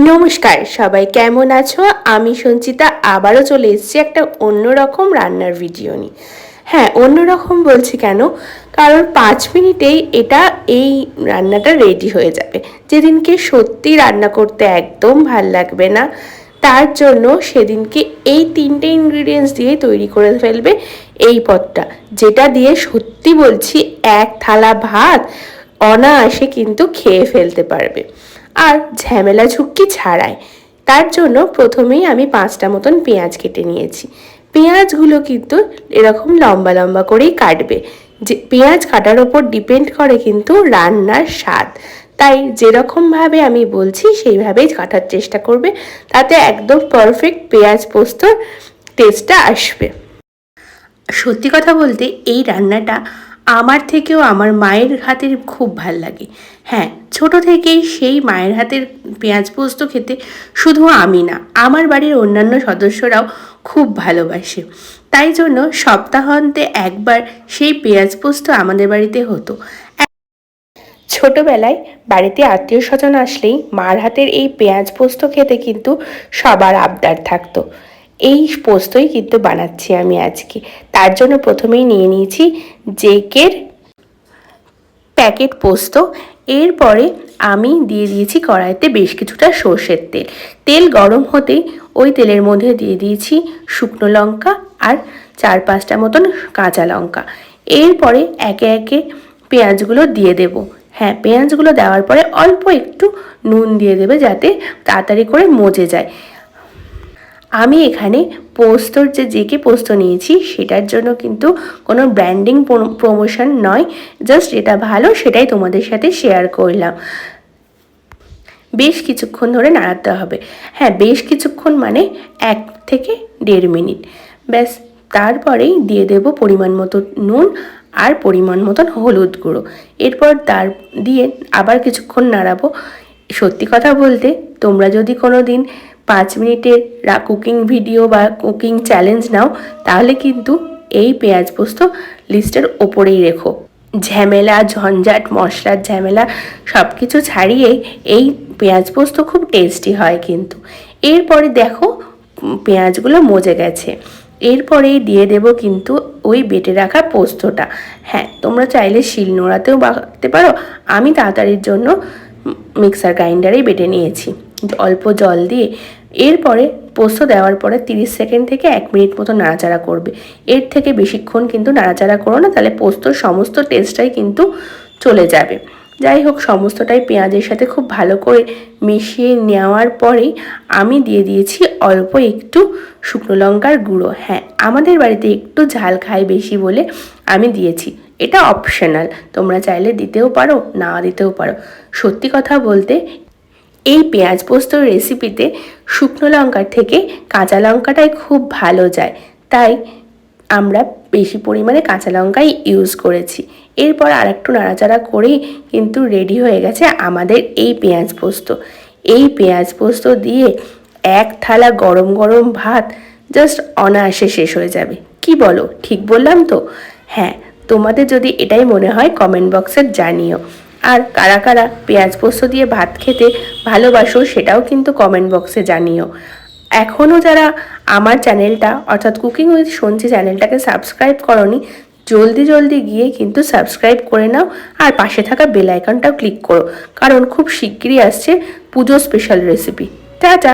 নমস্কার, সবাই কেমন আছো? আমি সঞ্চিতা আবারও চলে এসেছি একটা অন্যরকম রান্নার ভিডিও নিয়ে। হ্যাঁ, অন্যরকম বলছি কেন, কারণ 5 মিনিটেই এই রান্নাটা রেডি হয়ে যাবে। যেদিনকে সত্যি রান্না করতে একদম ভাল লাগবে না, তার জন্য সেদিনকে এই 3টে ইনগ্রিডিয়েন্টস দিয়ে তৈরি করে ফেলবে এই পদটা, যেটা দিয়ে সত্যি বলছি এক থালা ভাত অনায়াসে কিন্তু খেয়ে ফেলতে পারবে, আর ঝামেলা ঝুঁকি ছাড়াই। তার জন্য প্রথমেই আমি 5টা মতন পেঁয়াজ কেটে নিয়েছি। পেঁয়াজগুলো কিন্তু এরকম লম্বা লম্বা করেই কাটবে। যে পেঁয়াজ কাটার ওপর ডিপেন্ড করে কিন্তু রান্নার স্বাদ, তাই যেরকমভাবে আমি বলছি সেইভাবেই কাটার চেষ্টা করবে, তাতে একদম পারফেক্ট পেঁয়াজ পোস্তর টেস্টটা আসবে। সত্যি কথা বলতে এই রান্নাটা আমার থেকেও আমার মায়ের হাতের খুব ভাল লাগে। হ্যাঁ, ছোট থেকেই সেই মায়ের হাতের পেঁয়াজ পোস্ত খেতে শুধু আমি না, আমার বাড়ির অন্যান্য সদস্যরাও খুব ভালোবাসে। তাই জন্য সপ্তাহান্তে একবার সেই পেঁয়াজ পোস্ত আমাদের বাড়িতে হতো। ছোটবেলায় বাড়িতে আত্মীয় স্বজন আসলেই মার হাতের এই পেঁয়াজ পোস্ত খেতে কিন্তু সবার আবদার থাকতো। এই পোস্তই কিন্তু বানাচ্ছি আমি আজকে। তার জন্য প্রথমেই নিয়ে নিয়েছি জেকের প্যাকেট পোস্ত। এরপরে আমি দিয়ে দিয়েছি কড়াইতে বেশ কিছুটা সর্ষের তেল। তেল গরম হতেই ওই তেলের মধ্যে দিয়ে দিয়েছি শুকনো লঙ্কা আর 4-5টা মতন কাঁচা লঙ্কা। এরপরে একে একে পেঁয়াজগুলো দিয়ে দেব। হ্যাঁ, পেঁয়াজগুলো দেওয়ার পরে অল্প একটু নুন দিয়ে দেবে যাতে তাড়াতাড়ি করে মজে যায়। আমি এখানে পোস্তর জেকে পোস্ত নিয়েছি, সেটার জন্য কিন্তু কোনো ব্র্যান্ডিং প্রমোশন নয়, জাস্ট এটা ভালো সেটাই তোমাদের সাথে শেয়ার করলাম। বেশ কিছুক্ষণ ধরে নাড়াতে হবে। হ্যাঁ, বেশ কিছুক্ষণ মানে 1 থেকে 1.5 মিনিট ব্যাস। তারপরেই দিয়ে দেব পরিমাণ মতো নুন আর পরিমাণ মতন হলুদ গুঁড়ো। এরপর তার দিয়ে আবার কিছুক্ষণ নাড়াবো। সত্যি কথা বলতে তোমরা যদি কোনো দিন 5 মিনিটের কুকিং ভিডিও বা কুকিং চ্যালেঞ্জ নাও, তাহলে কিন্তু এই পেঁয়াজ পোস্ত লিস্টের ওপরেই রেখো। ঝামেলা ঝঞ্ঝাট মশলার ঝামেলা সব কিছু ছাড়িয়ে এই পেঁয়াজ পোস্ত খুব টেস্টি হয় কিন্তু। এরপরে দেখো পেঁয়াজগুলো মজে গেছে। এরপরেই দিয়ে দেব কিন্তু ওই বেটে রাখা পোস্তটা। হ্যাঁ, তোমরা চাইলে শিলনোড়াতেও বাটতে পারো, আমি তাড়াতাড়ির জন্য মিক্সার গ্রাইন্ডারেই বেটে নিয়েছি অল্প জল দিয়ে। এরপরে পোস্ত দেওয়ার পরে 30 সেকেন্ড থেকে 1 মিনিট মতো নাড়াচাড়া করবে। এর থেকে বেশিক্ষণ কিন্তু নাড়াচাড়া করো না, তাহলে পোস্তর সমস্ত টেস্টটাই কিন্তু চলে যাবে। যাই হোক, সমস্তটাই পেঁয়াজের সাথে খুব ভালো করে মিশিয়ে নেওয়ার পরেই আমি দিয়ে দিয়েছি অল্প একটু শুকনো লঙ্কার গুঁড়ো। হ্যাঁ, আমাদের বাড়িতে একটু ঝাল খায় বেশি বলে আমি দিয়েছি, এটা অপশনাল, তোমরা চাইলে দিতেও পারো না দিতেও পারো। সত্যি কথা বলতে এই পেঁয়াজ পোস্তর রেসিপিতে শুকনো লঙ্কার থেকে কাঁচা লঙ্কাটাই খুব ভালো যায়, তাই আমরা বেশি পরিমাণে কাঁচা লঙ্কাই ইউজ করেছি। এরপর আর একটু নাড়াচাড়া করেই কিন্তু রেডি হয়ে গেছে আমাদের এই পেঁয়াজ পোস্ত। এই পেঁয়াজ পোস্ত দিয়ে 1 থালা গরম গরম ভাত জাস্ট অনায়াসে শেষ হয়ে যাবে। কি বলো, ঠিক বললাম তো? হ্যাঁ, তোমাদের যদি এটাই মনে হয় কমেন্ট বক্সে জানিও। আর কারা কারা পেঁয়াজ পোস্ত দিয়ে ভাত খেতে ভালোবাসো সেটাও কিন্তু কমেন্ট বক্সে জানিও। এখনও যারা আমার চ্যানেলটা অর্থাৎ কুকিং উইথ সঞ্চি চ্যানেলটাকে সাবস্ক্রাইব করোনি, জলদি জলদি গিয়ে কিন্তু সাবস্ক্রাইব করে নাও, আর পাশে থাকা বেল আইকনটাও ক্লিক করো, কারণ খুব শিগগিরই আসছে পুজো স্পেশাল রেসিপি। টাটা।